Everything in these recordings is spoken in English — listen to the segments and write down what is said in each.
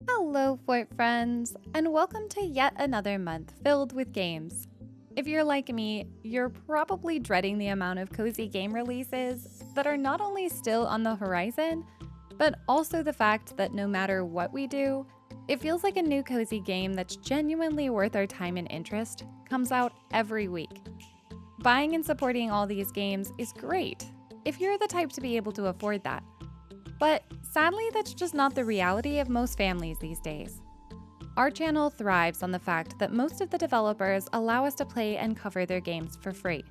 Hello, Fort friends, and welcome to yet another month filled with games. If you're like me, you're probably dreading the amount of cozy game releases that are not only still on the horizon, but also the fact that no matter what we do, it feels like a new cozy game that's genuinely worth our time and interest comes out every week. Buying and supporting all these games is great if you're the type to be able to afford that. But sadly, that's just not the reality of most families these days. Our channel thrives on the fact that most of the developers allow us to play and cover their games for free.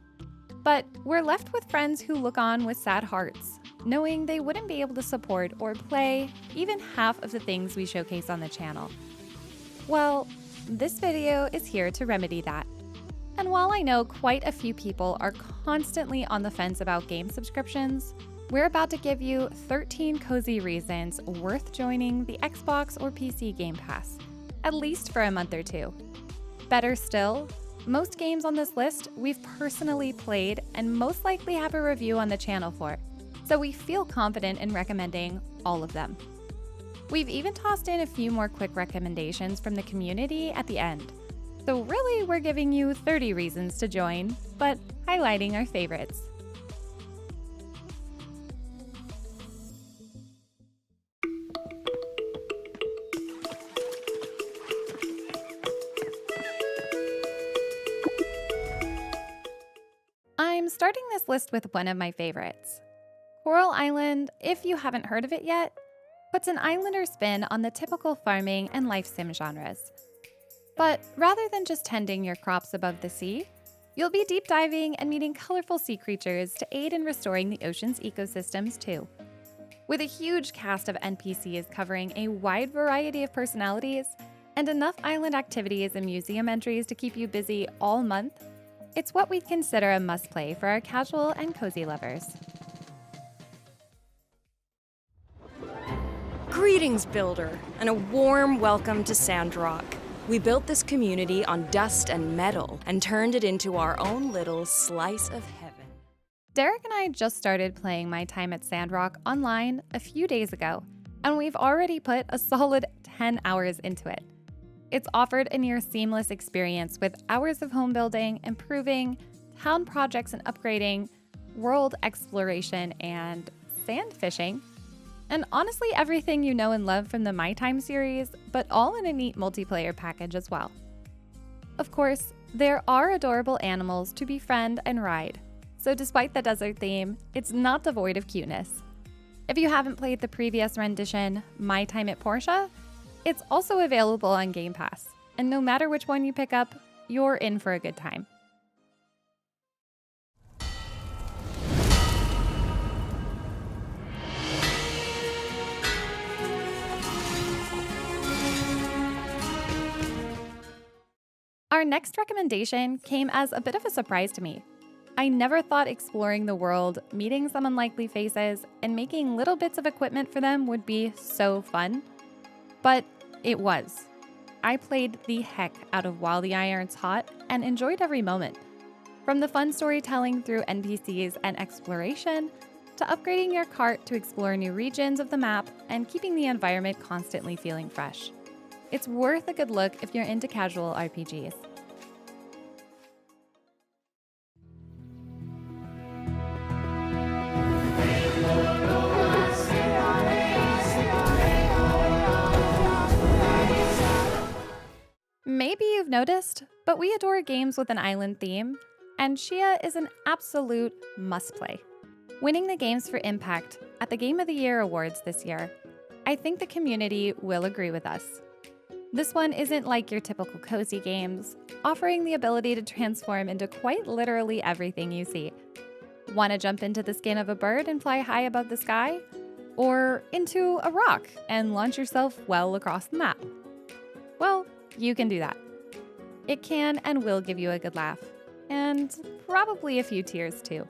But we're left with friends who look on with sad hearts, knowing they wouldn't be able to support or play even half of the things we showcase on the channel. Well, this video is here to remedy that. And while I know quite a few people are constantly on the fence about game subscriptions, we're about to give you 13 cozy reasons worth joining the Xbox or PC Game Pass, at least for a month or two. Better still, most games on this list we've personally played and most likely have a review on the channel for, so we feel confident in recommending all of them. We've even tossed in a few more quick recommendations from the community at the end. So really, we're giving you 30 reasons to join, but highlighting our favorites. I'm starting this list with one of my favorites. Coral Island, if you haven't heard of it yet, puts an islander spin on the typical farming and life sim genres. But rather than just tending your crops above the sea, you'll be deep diving and meeting colorful sea creatures to aid in restoring the ocean's ecosystems too. With a huge cast of NPCs covering a wide variety of personalities and enough island activities and museum entries to keep you busy all month, it's what we'd consider a must-play for our casual and cozy lovers. Greetings, Builder, and a warm welcome to Sandrock. We built this community on dust and metal and turned it into our own little slice of heaven. Derek and I just started playing My Time at Sandrock online a few days ago, and we've already put a solid 10 hours into it. It's offered a near seamless experience with hours of home building, improving, town projects and upgrading, world exploration, and sand fishing. And honestly, everything you know and love from the My Time series, but all in a neat multiplayer package as well. Of course, there are adorable animals to befriend and ride, so despite the desert theme, it's not devoid of cuteness. If you haven't played the previous rendition, My Time at Portia, it's also available on Game Pass, and no matter which one you pick up, you're in for a good time. Our next recommendation came as a bit of a surprise to me. I never thought exploring the world, meeting some unlikely faces, and making little bits of equipment for them would be so fun. But it was. I played the heck out of While the Iron's Hot and enjoyed every moment. From the fun storytelling through NPCs and exploration, to upgrading your cart to explore new regions of the map and keeping the environment constantly feeling fresh. It's worth a good look if you're into casual RPGs. Maybe you've noticed, but we adore games with an island theme, and Tchia is an absolute must-play. Winning the Games for Impact at the Game of the Year Awards this year, I think the community will agree with us. This one isn't like your typical cozy games, offering the ability to transform into quite literally everything you see. Want to jump into the skin of a bird and fly high above the sky? Or into a rock and launch yourself well across the map? Well, you can do that. It can and will give you a good laugh, and probably a few tears too.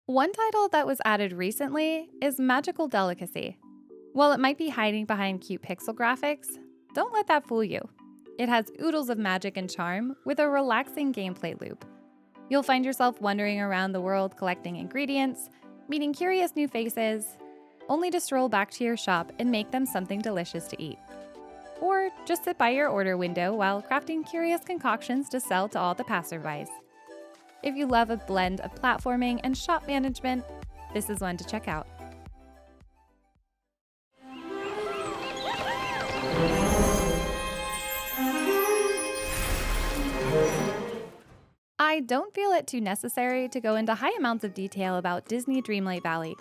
One title that was added recently is Magical Delicacy. While it might be hiding behind cute pixel graphics, don't let that fool you. It has oodles of magic and charm with a relaxing gameplay loop. You'll find yourself wandering around the world collecting ingredients, meeting curious new faces, only to stroll back to your shop and make them something delicious to eat. Or just sit by your order window while crafting curious concoctions to sell to all the passerbys. If you love a blend of platforming and shop management, this is one to check out. I don't feel it too necessary to go into high amounts of detail about Disney Dreamlight Valley,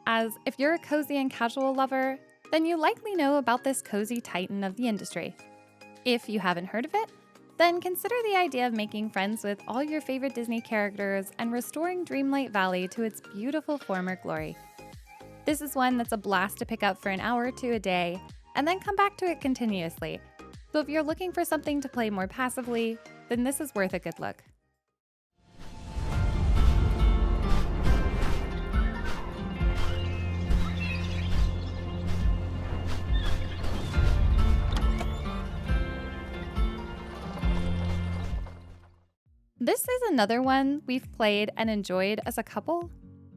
as if you're a cozy and casual lover, then you likely know about this cozy titan of the industry. If you haven't heard of it, then consider the idea of making friends with all your favorite Disney characters and restoring Dreamlight Valley to its beautiful former glory. This is one that's a blast to pick up for an hour or two a day, and then come back to it continuously. So if you're looking for something to play more passively, then this is worth a good look. This is another one we've played and enjoyed as a couple,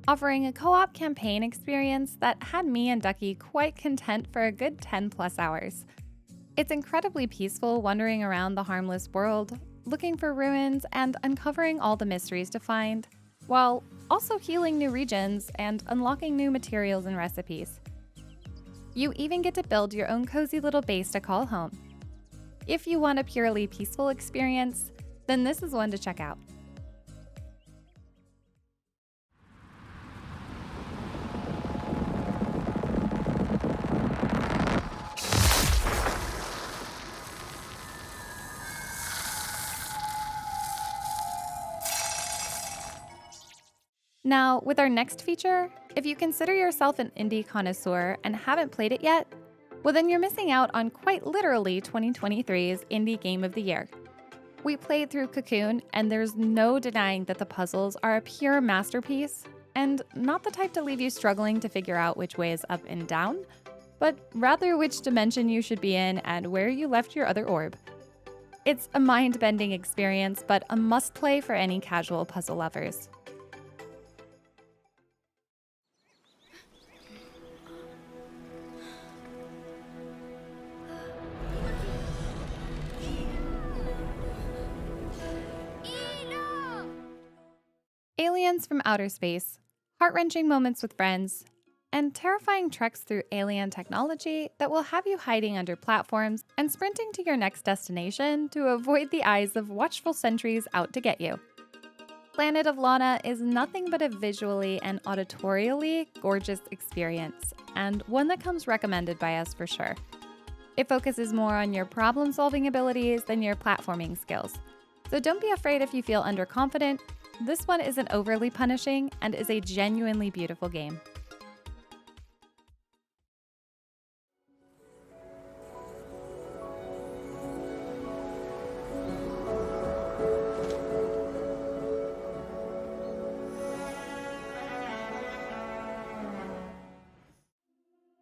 offering a co-op campaign experience that had me and Ducky quite content for a good 10 plus hours. It's incredibly peaceful wandering around the harmless world, looking for ruins and uncovering all the mysteries to find, while also healing new regions and unlocking new materials and recipes. You even get to build your own cozy little base to call home. If you want a purely peaceful experience, then this is one to check out. Now, with our next feature, if you consider yourself an indie connoisseur and haven't played it yet, well then you're missing out on quite literally 2023's Indie Game of the Year. We played through Cocoon, and there's no denying that the puzzles are a pure masterpiece, and not the type to leave you struggling to figure out which way is up and down, but rather which dimension you should be in and where you left your other orb. It's a mind-bending experience, but a must-play for any casual puzzle lovers. Aliens from outer space, heart-wrenching moments with friends, and terrifying treks through alien technology that will have you hiding under platforms and sprinting to your next destination to avoid the eyes of watchful sentries out to get you. Planet of Lana is nothing but a visually and auditorially gorgeous experience, and one that comes recommended by us for sure. It focuses more on your problem-solving abilities than your platforming skills, so don't be afraid if you feel underconfident. This one isn't overly punishing and is a genuinely beautiful game.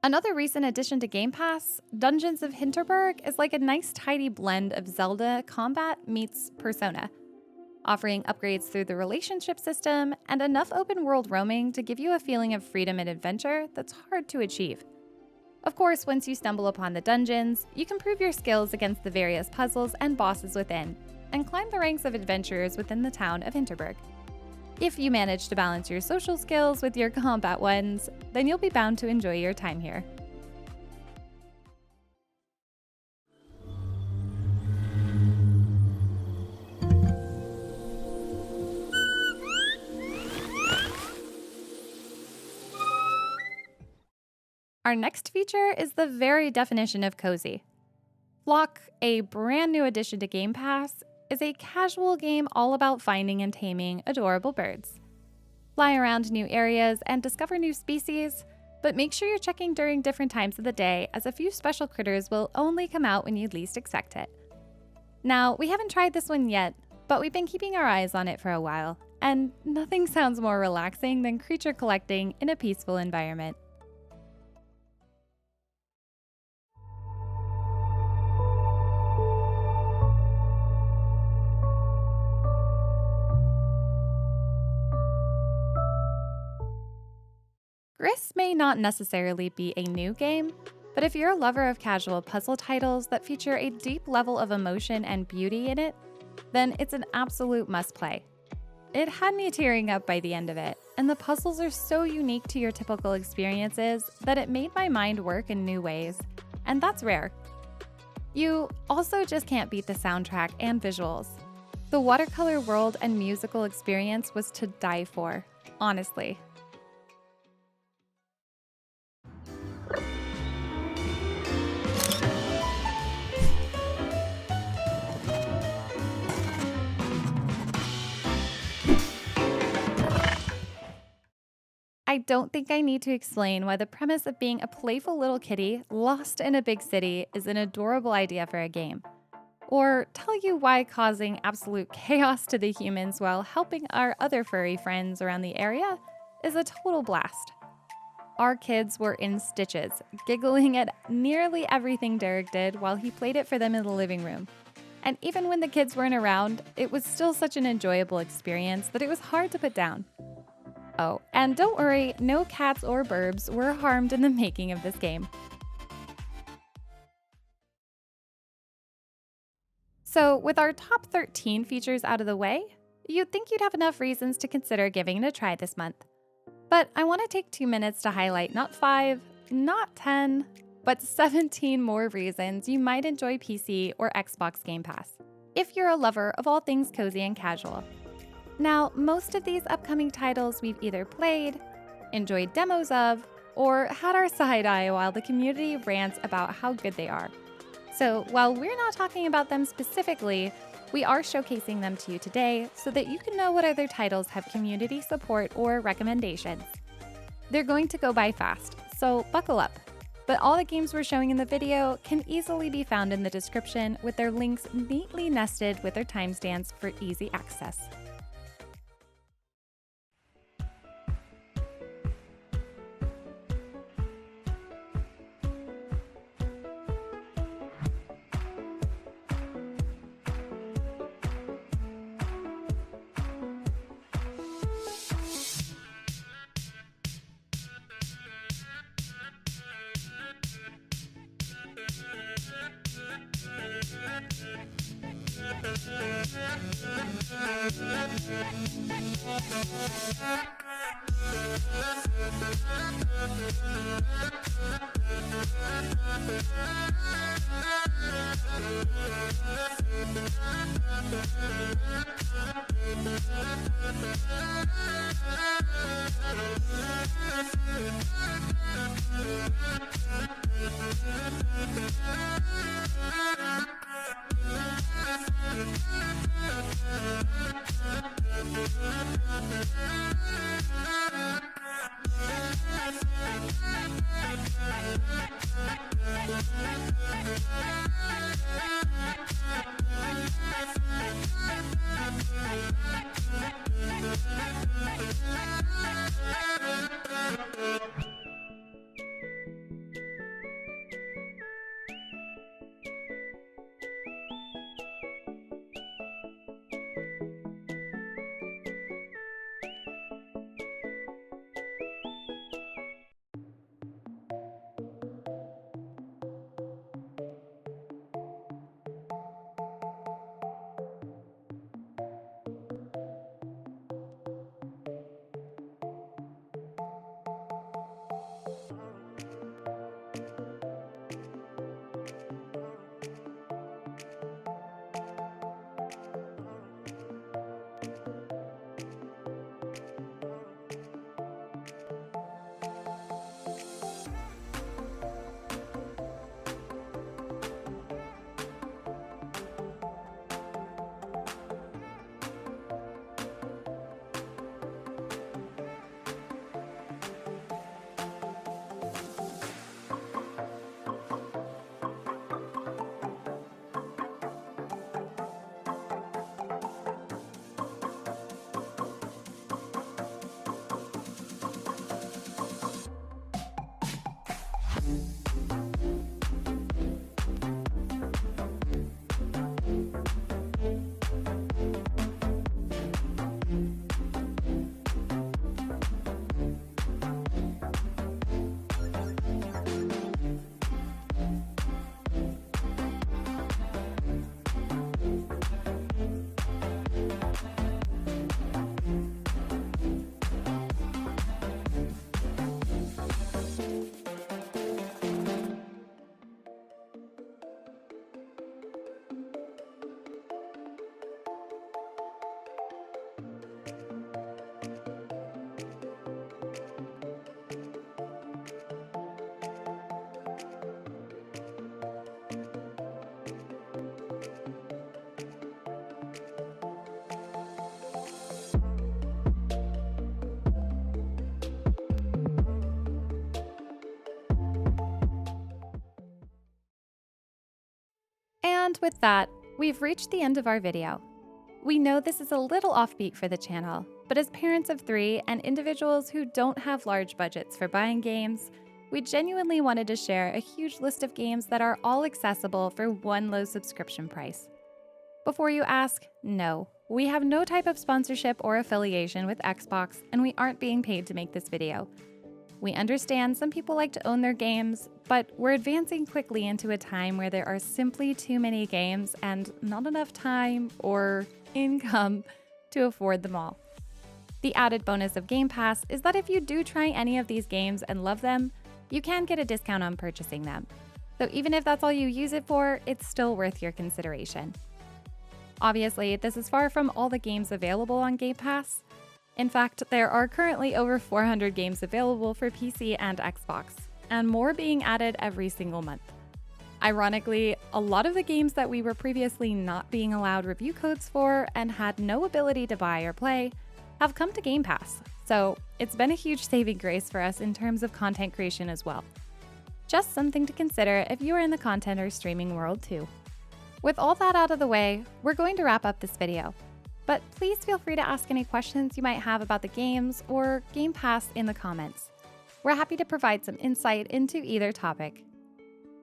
Another recent addition to Game Pass, Dungeons of Hinterberg is like a nice tidy blend of Zelda combat meets Persona, offering upgrades through the relationship system and enough open world roaming to give you a feeling of freedom and adventure that's hard to achieve. Of course, once you stumble upon the dungeons, you can prove your skills against the various puzzles and bosses within, and climb the ranks of adventurers within the town of Hinterberg. If you manage to balance your social skills with your combat ones, then you'll be bound to enjoy your time here. Our next feature is the very definition of cozy. Flock, a brand new addition to Game Pass, is a casual game all about finding and taming adorable birds. Fly around new areas and discover new species, but make sure you're checking during different times of the day, as a few special critters will only come out when you least expect it. Now, we haven't tried this one yet, but we've been keeping our eyes on it for a while, and nothing sounds more relaxing than creature collecting in a peaceful environment. GRIS may not necessarily be a new game, but if you're a lover of casual puzzle titles that feature a deep level of emotion and beauty in it, then it's an absolute must-play. It had me tearing up by the end of it, and the puzzles are so unique to your typical experiences that it made my mind work in new ways, and that's rare. You also just can't beat the soundtrack and visuals. The watercolor world and musical experience was to die for, honestly. I don't think I need to explain why the premise of being a playful little kitty lost in a big city is an adorable idea for a game. Or tell you why causing absolute chaos to the humans while helping our other furry friends around the area is a total blast. Our kids were in stitches, giggling at nearly everything Derek did while he played it for them in the living room. And even when the kids weren't around, it was still such an enjoyable experience that it was hard to put down. Oh, and don't worry, no cats or burbs were harmed in the making of this game. So, with our top 13 features out of the way, you'd think you'd have enough reasons to consider giving it a try this month. But I want to take 2 minutes to highlight not 5, not 10, but 17 more reasons you might enjoy PC or Xbox Game Pass, if you're a lover of all things cozy and casual. Now, most of these upcoming titles we've either played, enjoyed demos of, or had our side eye while the community rants about how good they are. So while we're not talking about them specifically, we are showcasing them to you today so that you can know what other titles have community support or recommendations. They're going to go by fast, so buckle up. But all the games we're showing in the video can easily be found in the description with their links neatly nested with their timestamps for easy access. And with that, we've reached the end of our video. We know this is a little offbeat for the channel, but as parents of 3 and individuals who don't have large budgets for buying games, we genuinely wanted to share a huge list of games that are all accessible for one low subscription price. Before you ask, no, we have no type of sponsorship or affiliation with Xbox, and we aren't being paid to make this video. We understand some people like to own their games, but we're advancing quickly into a time where there are simply too many games and not enough time or income to afford them all. The added bonus of Game Pass is that if you do try any of these games and love them, you can get a discount on purchasing them. So even if that's all you use it for, it's still worth your consideration. Obviously, this is far from all the games available on Game Pass. In fact, there are currently over 400 games available for PC and Xbox, and more being added every single month. Ironically, a lot of the games that we were previously not being allowed review codes for and had no ability to buy or play have come to Game Pass, so it's been a huge saving grace for us in terms of content creation as well. Just something to consider if you are in the content or streaming world too. With all that out of the way, we're going to wrap up this video. But please feel free to ask any questions you might have about the games or Game Pass in the comments. We're happy to provide some insight into either topic.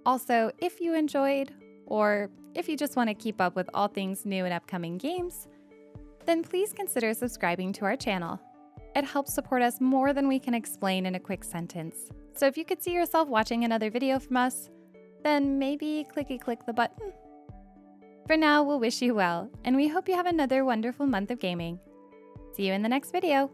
Also, if you enjoyed, or if you just want to keep up with all things new and upcoming games, then please consider subscribing to our channel. It helps support us more than we can explain in a quick sentence. So if you could see yourself watching another video from us, then maybe click the button. For now, we'll wish you well, and we hope you have another wonderful month of gaming. See you in the next video.